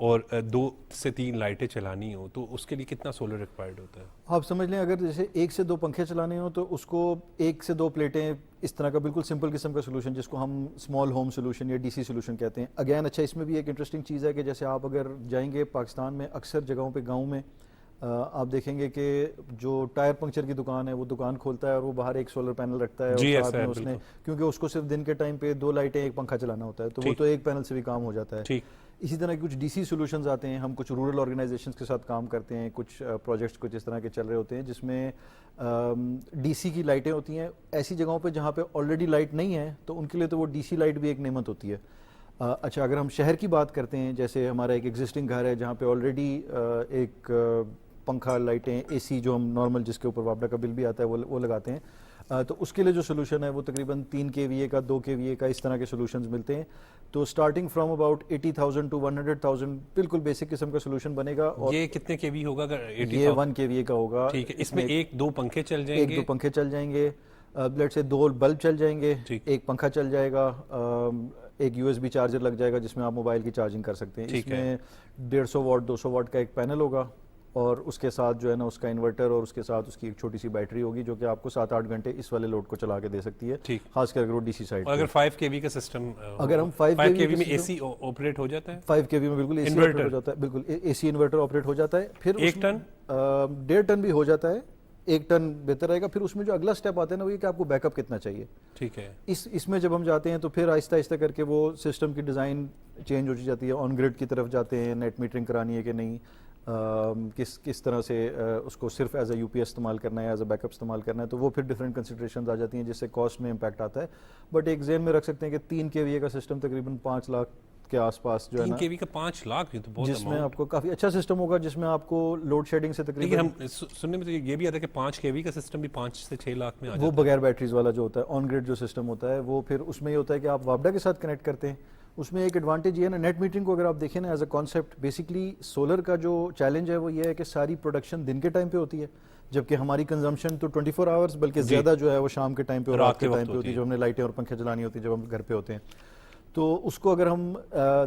اور 2 سے 3 لائٹیں چلانی ہو تو اس کے لیے کتنا سولر ریکوائرڈ ہوتا ہے؟ آپ سمجھ لیں اگر جیسے 1 سے 2 پنکھے چلانے ہوں تو اس کو 1 سے 2 پلیٹیں اس طرح کا بالکل سمپل قسم کا سولوشن جس کو ہم اسمال ہوم سولوشن یا ڈی سی سولوشن کہتے ہیں. اگین اچھا اس میں بھی ایک انٹرسٹنگ چیز ہے کہ جیسے آپ اگر جائیں گے پاکستان میں اکثر جگہوں پہ گاؤں میں آپ دیکھیں گے کہ جو ٹائر پنکچر کی دکان ہے وہ دکان کھولتا ہے اور وہ باہر ایک سولر پینل رکھتا ہے اور ساتھ میں اس نے کیونکہ اس کو صرف دن کے ٹائم پہ 2 لائٹیں 1 پنکھا چلانا ہوتا ہے تو وہ تو ایک پینل سے بھی کام ہو جاتا ہے. اسی طرح کچھ ڈی سی سولوشنز آتے ہیں, ہم کچھ رورل آرگنائزیشنز کے ساتھ کام کرتے ہیں, کچھ پروجیکٹس کچھ اس طرح کے چل رہے ہوتے ہیں جس میں ڈی سی کی لائٹیں ہوتی ہیں ایسی جگہوں پہ جہاں پہ آلریڈی لائٹ نہیں ہے تو ان کے لیے تو وہ ڈی سی لائٹ بھی ایک نعمت ہوتی ہے. اچھا اگر ہم شہر کی بات کرتے ہیں جیسے ہمارا ایک ایگزسٹنگ گھر ہے جہاں پہ آلریڈی ایک پنکھا لائٹیں اے سی جو ہم نارمل جس کے اوپر وابڈا کا بل بھی آتا ہے وہ لگاتے ہیں, تو اس کے لیے جو سولوشن ہے وہ تقریباً 3 kVA کا 2 kVA کا اس طرح کے سولوشنز ملتے ہیں. تو اسٹارٹنگ فرام اباؤٹ 80,000 to 100,000 بالکل بیسک قسم کا سولوشن بنے گا. اور یہ کتنے کے وی ہوگا؟ اگر یہ 1 kVA کا ہوگا. ٹھیک ہے, اس میں 1-2 پنکھے چل جائیں گے. 1-2 پنکھے چل جائیں گے, لیٹ سے 2 بلب چل جائیں گے, ایک پنکھا چل جائے گا, ایک USB چارجر لگ جائے گا جس میں آپ موبائل کی چارجنگ کر سکتے ہیں. اس میں 150 واٹ 200 واٹ کا ایک پینل ہوگا اور اس کے ساتھ جو ہے نا اس کا انورٹر اور اس کے ساتھ اس کی ایک چھوٹی سی بیٹری ہوگی جو کہ آپ کو 7-8 گھنٹے اس والے لوڈ کو چلا کے دے سکتی ہے, خاص کر اگر وہ ڈی سی سائڈ. اگر 5 kV کا سسٹم, اگر ہم 5 kV میں اے سی آپریٹ ہو جاتا ہے, 5 kV میں بالکل اے سی آپریٹ ہو جاتا ہے, بالکل اے سی انورٹر آپریٹ ہو جاتا ہے. پھر 1 ٹن 1.5 ٹن بھی ہو جاتا ہے, 1 ٹن بہتر رہے گا. پھر اس میں جو اگلا سٹیپ آتا ہے نا وہ یہ کہ آپ کو بیک اپ کتنا چاہیے. ٹھیک ہے, اس میں جب ہم جاتے ہیں تو پھر آہستہ آہستہ کر کے وہ سسٹم کی ڈیزائن چینج ہو جاتی ہے, آن گریڈ کی طرف جاتے ہیں, نیٹ میٹرنگ کرانی ہے کہ نہیں, کس طرح سے اس کو صرف as a U P S استعمال کرنا ہے, ایز اے بیک اپ استعمال کرنا ہے, تو وہ پھر ڈفرینٹ کنسیڈریشنز آ جاتی ہیں جس سے کاسٹ میں امپیکٹ آتا ہے. بٹ ایک ذہن میں رکھ سکتے ہیں کہ 3 kVA کا سسٹم تقریباً 5 لاکھ کے آس پاس جو ہے نا, 3 kV کا 5 لاکھ, یہ تو بہت جس میں آپ کو کافی اچھا سسٹم ہوگا جس میں آپ کو لوڈ شیڈنگ سے تقریباً ہم سننے میں تو یہ بھی آتا ہے کہ 5 kV کا سسٹم بھی 5 سے 6 لاکھ میں آ جاتا ہے. وہ بغیر بیٹریز والا جو ہوتا ہے آن گریڈ جو سسٹم ہوتا ہے وہ پھر اس میں یہ ہوتا ہے کہ آپ وابڈا کے ساتھ کنیکٹ کرتے ہیں. اس میں ایک ایڈوانٹیج یہ ہے نا, نیٹ میٹرنگ کو اگر آپ دیکھیں نا as a concept, basically solar کا جو چیلنج ہے وہ یہ ہے کہ ساری پروڈکشن دن کے ٹائم پہ ہوتی ہے جبکہ ہماری کنزمپشن تو 24 آورس بلکہ زیادہ جو ہے وہ شام کے ٹائم پہ اور رات کے ٹائم پہ ہوتی ہے جب ہم نے لائٹیں اور پنکھے چلانی ہوتی ہے جب ہم گھر پہ ہوتے ہیں. تو اس کو اگر ہم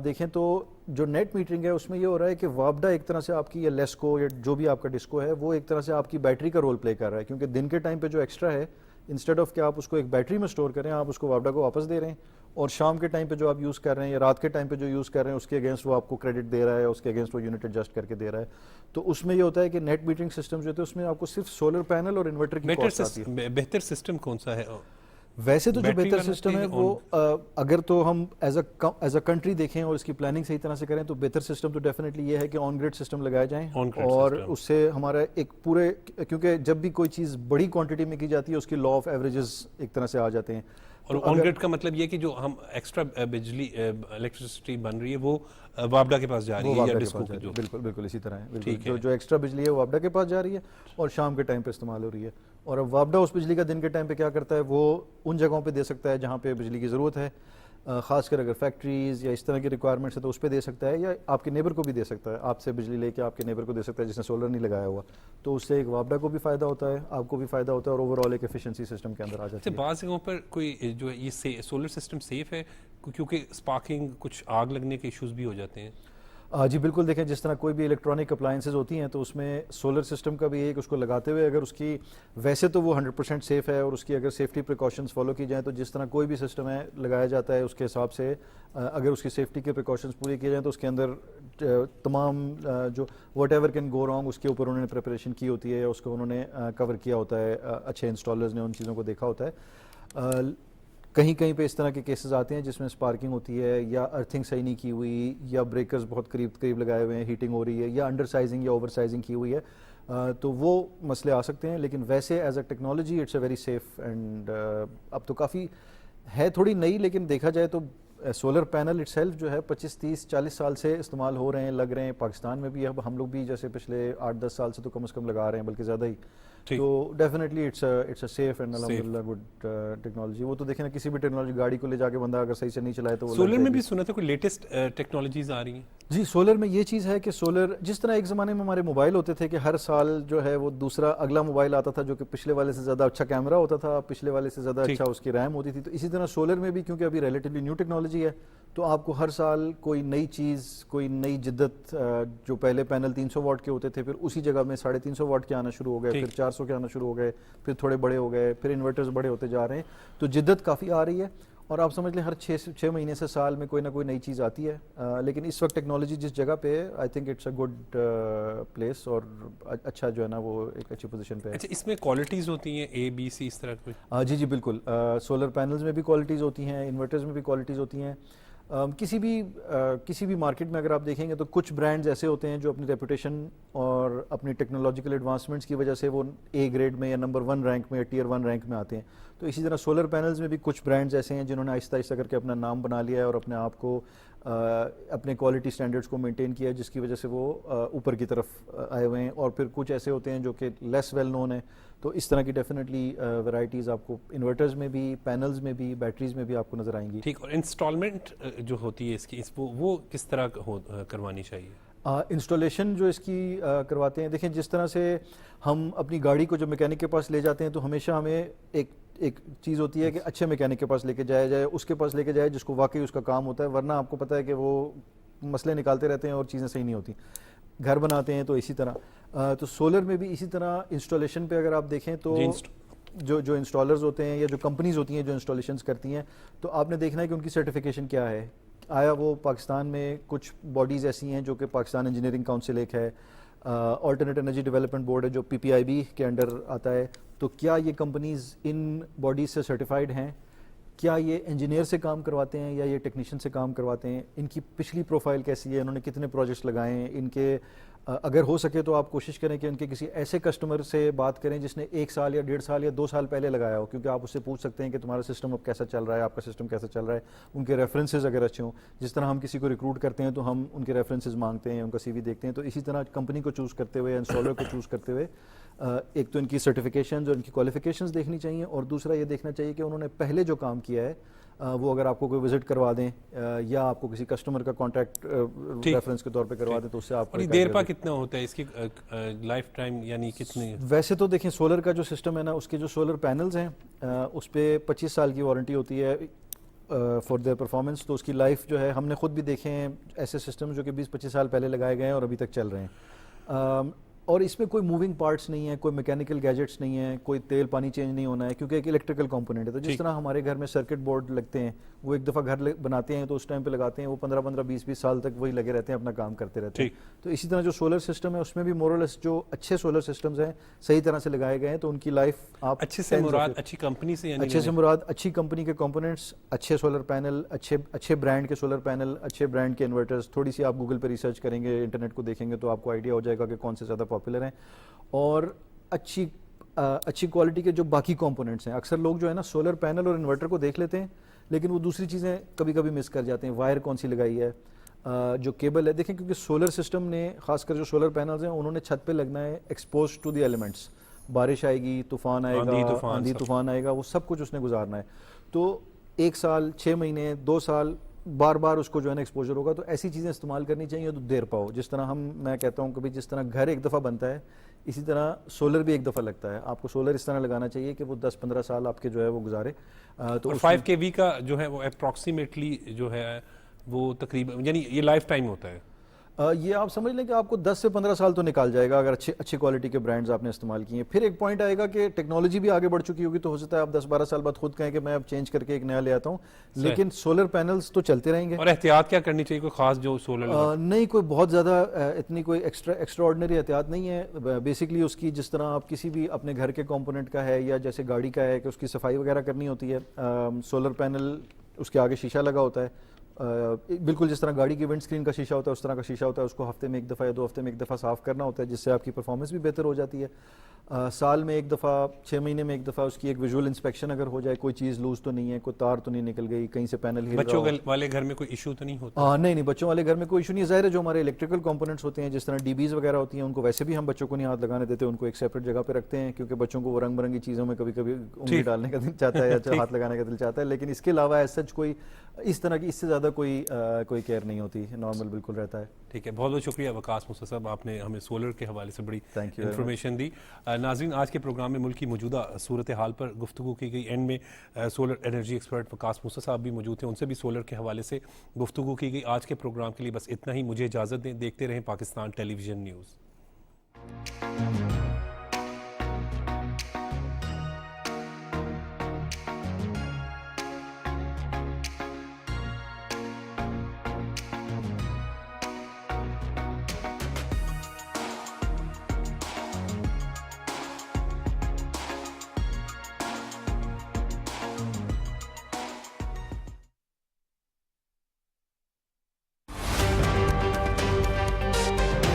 دیکھیں تو جو نیٹ میٹرنگ ہے اس میں یہ ہو رہا ہے کہ وابڈا ایک طرح سے آپ کی یا لیسکو یا جو بھی آپ کا ڈسکو ہے وہ ایک طرح سے آپ کی بیٹری کا رول پلے کر رہا ہے, کیونکہ دن کے ٹائم پہ جو ایکسٹرا ہے انسٹیڈ آف کہ آپ اس کو ایک بیٹری میں اسٹور کریں آپ اس کو وابڈا کو واپس دے رہے ہیں, اور شام کے ٹائم پہ جو آپ یوز کر رہے ہیں یا رات کے ٹائم پہ جو یوز کر رہے ہیں اس کے اگینسٹ وہ آپ کو کریڈٹ دے رہا ہے, اس کے اگینسٹ وہ یونٹ ایڈجسٹ کر کے دے رہا ہے. تو اس میں یہ ہوتا ہے کہ نیٹ میٹرنگ سسٹم جو ہوتا ہے اس میں آپ کو صرف سولر پینل اور انورٹر کی کاسٹ آتی ہے. بہتر سسٹم کون سا ہے ویسے تو جو بہتر سسٹم ہے وہ اگر تو ہم ایز اے کنٹری دیکھیں اور اس کی پلاننگ صحیح طرح سے کریں تو بہتر سسٹم تو ڈیفینیٹلی یہ ہے کہ آن گریڈ سسٹم لگائے جائیں, اور اس سے ہمارا ایک پورے, کیونکہ جب بھی کوئی چیز بڑی کوانٹٹی میں کی جاتی ہے اس کی لا آف ایوریجز ایک طرح سے آ جاتے ہیں. اور آن گریڈ کا مطلب یہ کہ جو ہم ایکسٹرا بجلی الیکٹریسٹی بن رہی ہے وہ وابڈا کے پاس جا رہی ہے یا ڈسکو کی, بالکل اسی طرح ہے, جو ایکسٹرا بجلی ہے وہ وابڈا کے پاس جا رہی ہے اور شام کے ٹائم پہ استعمال ہو رہی ہے. اور اب وابڈا اس بجلی کا دن کے ٹائم پہ کیا کرتا ہے, وہ ان جگہوں پہ دے سکتا ہے جہاں پہ بجلی کی ضرورت ہے, خاص کر اگر فیکٹریز یا اس طرح کی ریکوائرمنٹس ہے تو اس پہ دے سکتا ہے, یا آپ کے نیبر کو بھی دے سکتا ہے, آپ سے بجلی لے کے آپ کے نیبر کو دے سکتا ہے جس نے سولر نہیں لگایا ہوا. تو اس سے ایک وابڈا کو بھی فائدہ ہوتا ہے, آپ کو بھی فائدہ ہوتا ہے, اور اوور آل ایک ایفیشنسی سسٹم کے اندر آ جاتی ہے. بعض جگہوں پر کوئی جو یہ سولر سسٹم سیف ہے کیونکہ اسپارکنگ کچھ آگ لگنے کے ایشوز بھی ہو جاتے ہیں. جی بالکل, دیکھیں جس طرح کوئی بھی الیکٹرانک اپلائنسز ہوتی ہیں تو اس میں سولر سسٹم کا بھی ایک اس کو لگاتے ہوئے اگر اس کی ویسے تو وہ 100% سیف ہے اور اس کی اگر سیفٹی پریکاشنز فالو کی جائیں تو جس طرح کوئی بھی سسٹم ہے لگایا جاتا ہے اس کے حساب سے اگر اس کی سیفٹی کے پریکاشنز پوری کی جائیں تو اس کے اندر تمام جو whatever can go wrong اس کے اوپر انہوں نے پریپریشن کی ہوتی ہے, اس کو انہوں نے کور کیا ہوتا ہے, اچھے انسٹالرز نے ان چیزوں کو دیکھا ہوتا ہے. کہیں کہیں پہ اس طرح کے کیسز آتے ہیں جس میں اسپارکنگ ہوتی ہے یا ارتھنگ صحیح نہیں کی ہوئی یا بریکرز بہت قریب لگائے ہوئے ہیں, ہیٹنگ ہو رہی ہے یا انڈر سائزنگ یا اوور سائزنگ کی ہوئی ہے, تو وہ مسئلے آ سکتے ہیں. لیکن ویسے as a technology it's a very safe, and اب تو کافی ہے تھوڑی نئی, لیکن دیکھا جائے تو سولر پینل اٹ سیلف جو ہے 25-30-40 سال سے استعمال ہو رہے ہیں, لگ رہے ہیں. پاکستان میں بھی اب ہم لوگ بھی جیسے پچھلے 8-10 سال سے تو کم از کم لگا رہے ہیں, بلکہ زیادہ ہی. تو definitely it's a safe and الحمدللہ گڈ ٹیکنالوجی. وہ تو دیکھیں نا کسی بھی ٹیکنالوجی گاڑی کو لے جا کے بندہ اگر صحیح سے نہیں چلائے تو وہ سولر میں بھی سنا تھا کوئی لیٹسٹ ٹیکنالوجیز آ رہی ہیں. جی سولر میں یہ چیز ہے کہ سولر جس طرح ایک زمانے میں ہمارے موبائل ہوتے تھے کہ ہر سال جو ہے وہ دوسرا اگلا موبائل آتا تھا جو کہ پچھلے والے سے زیادہ اچھا کیمرہ ہوتا تھا, پچھلے والے سے زیادہ اچھا اس کی ریم ہوتی تھی, تو اسی طرح سولر میں بھی کیونکہ ابھی ریلیٹیولی نیو ٹیکنالوجی ہے تو آپ کو ہر سال کوئی نئی چیز, کوئی نئی جدت, جو پہلے پینل 300 واٹ کے ہوتے تھے پھر اسی جگہ میں 350 واٹ کے آنا شروع ہو گئے, پھر 400 کے آنا شروع ہو گئے, پھر تھوڑے بڑے ہو گئے, پھر انورٹرز بڑے ہوتے جا رہے ہیں, تو جدت کافی آ رہی ہے. اور آپ سمجھ لیں ہر 6 مہینے سے سال میں کوئی نہ کوئی نئی چیز آتی ہے, لیکن اس وقت ٹیکنالوجی جس جگہ پہ ہے I think it's a good place اور اچھا جو ہے نا وہ ایک اچھی پوزیشن پہ ہے. اچھا اس میں کوالٹیز ہوتی ہیں اے بی سی اس طرح کی؟ جی بالکل, سولر پینلز میں بھی کوالٹیز ہوتی ہیں, انورٹرز میں بھی کوالٹیز ہوتی ہیں. کسی بھی مارکیٹ میں اگر آپ دیکھیں گے تو کچھ برانڈز ایسے ہوتے ہیں جو اپنی ریپوٹیشن اور اپنی ٹیکنالوجیکل ایڈوانسمنٹس کی وجہ سے وہ اے گریڈ میں یا نمبر 1 رینک میں یا ٹیئر 1 رینک میں آتے ہیں. تو اسی طرح سولر پینلز میں بھی کچھ برانڈز ایسے ہیں جنہوں نے آہستہ آہستہ کر کے اپنا نام بنا لیا ہے اور اپنے آپ کو اپنے کوالٹی سٹینڈرڈز کو مینٹین کیا ہے, جس کی وجہ سے وہ اوپر کی طرف آئے ہوئے ہیں. اور پھر کچھ ایسے ہوتے ہیں جو کہ لیس ویل نون ہیں, تو اس طرح کی ڈیفینیٹلی ورائٹیز آپ کو انورٹرز میں بھی, پینلز میں بھی, بیٹریز میں بھی آپ کو نظر آئیں گی. ٹھیک, اور انسٹالمنٹ جو ہوتی ہے اس کی وہ کس طرح کروانی چاہیے؟ انسٹالیشن جو اس کی کرواتے ہیں, دیکھیں جس طرح سے ہم اپنی گاڑی کو جو میکینک کے پاس لے جاتے ہیں تو ہمیشہ ہمیں ایک چیز ہوتی ہے کہ اچھے میکینک کے پاس لے کے جایا جائے, اس کے پاس لے کے جائے جس کو واقعی اس کا کام ہوتا ہے, ورنہ آپ کو پتہ ہے کہ وہ مسئلے نکالتے رہتے ہیں اور چیزیں صحیح نہیں ہوتی. گھر بناتے ہیں تو اسی طرح, تو سولر میں بھی اسی طرح انسٹالیشن پہ اگر آپ دیکھیں تو جو انسٹالرز ہوتے ہیں یا جو کمپنیز ہوتی ہیں جو انسٹالیشنز کرتی ہیں, تو آپ نے دیکھنا ہے کہ ان کی سرٹیفیکیشن کیا ہے. آیا وہ پاکستان میں کچھ باڈیز ایسی ہیں جو کہ پاکستان انجینئرنگ کاؤنسل ایک ہے, آلٹرنیٹ انرجی ڈیولپمنٹ بورڈ ہے جو PPIB کے انڈر آتا ہے, تو کیا یہ کمپنیز ان باڈیز سے سرٹیفائڈ ہیں, کیا یہ انجینئر سے کام کرواتے ہیں یا یہ ٹیکنیشین سے کام کرواتے ہیں, ان کی پچھلی پروفائل کیسی ہے, انہوں نے کتنے پروجیکٹس لگائے ہیں, ان کے اگر ہو سکے تو آپ کوشش کریں کہ ان کے کسی ایسے کسٹمر سے بات کریں جس نے 1 سال یا 1.5 سال یا 2 سال پہلے لگایا ہو, کیونکہ آپ اس سے پوچھ سکتے ہیں کہ تمہارا سسٹم اب کیسا چل رہا ہے, آپ کا سسٹم کیسا چل رہا ہے. ان کے ریفرنسز اگر اچھے ہوں, جس طرح ہم کسی کو ریکروٹ کرتے ہیں تو ہم ان کے ریفرنسز مانگتے ہیں, ان کا CV دیکھتے ہیں, تو اسی طرح کمپنی کو چوز کرتے ہوئے, انسٹالر کو چوز کرتے ہوئے ایک تو ان کی سرٹیفیکیشنز اور ان کی کوالیفیکیشنز دیکھنی چاہیے, اور دوسرا یہ دیکھنا چاہیے کہ انہوں نے پہلے جو کام کیا ہے وہ اگر آپ کو کوئی وزٹ کروا دیں یا آپ کو کسی کسٹمر کا کانٹیکٹ ریفرنس کے طور پہ کروا دیں تو اس سے آپ کو دیر پا کتنا ہوتا ہے اس کی لائف ٹائم, یعنی کتنی؟ ویسے تو دیکھیں سولر کا جو سسٹم ہے نا, اس کے جو سولر پینلز ہیں اس پہ 25 سال کی وارنٹی ہوتی ہے فار دیئر پرفارمنس, تو اس کی لائف جو ہے ہم نے خود بھی دیکھے ہیں ایسے سسٹم جو کہ 20-25 سال پہلے لگائے گئے ہیں اور ابھی تک چل رہے ہیں. اور اس میں کوئی موونگ پارٹس نہیں ہے, کوئی میکینیکل گیجٹس نہیں ہے, کوئی تیل پانی چینج نہیں ہونا ہے, کیونکہ ایک الیکٹریکل کمپوننٹ ہے. تو جس طرح ہمارے گھر میں سرکٹ بورڈ لگتے ہیں, وہ ایک دفعہ گھر بناتے ہیں تو اس ٹائم پہ لگاتے ہیں, وہ 15-20 سال تک وہی لگے رہتے ہیں, اپنا کام کرتے رہتے ہیں. تو اسی طرح جو سولر سسٹم ہے اس میں بھی مورلس جو اچھے سولر سسٹمز ہیں صحیح طرح سے لگائے گئے ہیں تو ان کی لائف آپ اچھے سے مراد اچھی کمپنی سے, یعنی اچھے سے مراد اچھی کمپنی کے کمپوننٹس, اچھے سولر پینل, اچھے برانڈ کے سولر پینل, اچھے برانڈ کے انورٹرز. تھوڑی سی آپ گوگل پہ ریسرچ کریں گے, انٹرنیٹ کو دیکھیں گے تو آپ کو آئیڈیا ہو جائے گا کہ کون سے زیادہ پاپولر ہیں, اور اچھی کوالٹی کے جو باقی کمپوننٹس ہیں. اکثر لوگ جو ہے نا سولر پینل اور انورٹر کو دیکھ لیتے ہیں لیکن وہ دوسری چیزیں کبھی کبھی مس کر جاتے ہیں. وائر کون سی لگائی ہے, جو کیبل ہے, دیکھیں کیونکہ سولر سسٹم نے خاص کر جو سولر پینلز ہیں انہوں نے چھت پہ لگنا ہے ایکسپوز ٹو دی ایلیمنٹس. بارش آئے گی, طوفان آئے گا, آندھی طوفان آئے گا, وہ سب کچھ اس نے گزارنا ہے. تو 1 سال, 6 مہینے, 2 سال بار بار اس کو جو ہے نا ایکسپوجر ہوگا. تو ایسی چیزیں استعمال کرنی چاہیے تو دیر پاؤ. جس طرح میں کہتا ہوں کبھی جس طرح گھر ایک دفعہ بنتا ہے اسی طرح سولر بھی ایک دفعہ لگتا ہے. آپ کو سولر اس طرح لگانا چاہیے کہ وہ 10-15 سال آپ کے جو ہے وہ گزارے. تو 5 kV کا جو ہے وہ اپروکسیمیٹلی جو ہے وہ تقریباً یعنی یہ لائف ٹائم ہوتا ہے. یہ آپ سمجھ لیں کہ آپ کو 10 سے 15 سال تو نکال جائے گا اگر اچھی کوالٹی کے برانڈز آپ نے استعمال کیے ہیں. پھر ایک پوائنٹ آئے گا کہ ٹیکنالوجی بھی آگے بڑھ چکی ہوگی تو ہو سکتا ہے آپ 10-12 سال بعد خود کہیں کہ میں اب چینج کر کے ایک نیا لے آتا ہوں, لیکن سولر پینلز تو چلتے رہیں گے. اور احتیاط کیا کرنی چاہیے, کوئی خاص جو سولر نہیں, کوئی بہت زیادہ اتنی کوئی ایکسٹرا آرڈنری احتیاط نہیں ہے. بیسکلی اس کی جس طرح آپ کسی بھی اپنے گھر کے کمپوننٹ کا ہے یا جیسے گاڑی کا ہے کہ اس کی صفائی وغیرہ کرنی ہوتی ہے, سولر پینل اس کے آگے شیشہ لگا ہوتا ہے, بالکل جس طرح گاڑی کی ونڈ اسکرین کا شیشہ ہوتا ہے اس طرح کا شیشہ ہوتا ہے, اس کو ہفتے میں ایک دفعہ یا 2 ہفتے میں ایک دفعہ صاف کرنا ہوتا ہے, جس سے آپ کی پرفارمنس بھی بہتر ہو جاتی ہے. سال میں ایک دفعہ, 6 مہینے میں ایک دفعہ اس کی ایک ویژول انسپیکشن اگر ہو جائے, کوئی چیز لوز تو نہیں ہے, کوئی تار تو نہیں نکل گئی, کہیں سے پینل ہل رہا بچوں ہو. والے گھر میں کوئی ایشو تو نہیں ہوتا؟ نہیں بچوں والے گھر میں کوئی ایشو نہیں ہے. ظاہر ہے جو ہمارے الیکٹریکل کمپوننٹس ہوتے ہیں جس طرح ڈی بیز وغیرہ ہوتی ہیں ان کو ویسے بھی ہم بچوں کو نہیں ہاتھ لگانے دیتے, ان کو ایک سیپریٹ جگہ پہ رکھتے ہیں, کیونکہ بچوں کو وہ رنگ برنگی چیزوں میں کبھی کبھی انگلی ڈالنے کا دل چاہتا ہے یا ہاتھ لگانے کا دل چاہتا ہے. لیکن اس کے علاوہ ایز سچ کوئی اس طرح کی اس سے زیادہ کوئی کیئر نہیں ہوتی, نارمل بالکل رہتا ہے. ٹھیک ہے, بہت بہت شکریہ وقاص موسیٰ صاحب, آپ نے ہمیں سولر کے حوالے سے بڑی Thank you very انفارمیشن دی. ناظرین, آج کے پروگرام میں ملک کی موجودہ صورتحال پر گفتگو کی گئی. اینڈ میں سولر انرجی ایکسپرٹ وقاص موسیٰ صاحب بھی موجود تھے, ان سے بھی سولر کے حوالے سے گفتگو کی گئی. آج کے پروگرام کے لیے بس اتنا ہی, مجھے اجازت دیں. دیکھتے رہیں پاکستان ٹیلی ویژن نیوز.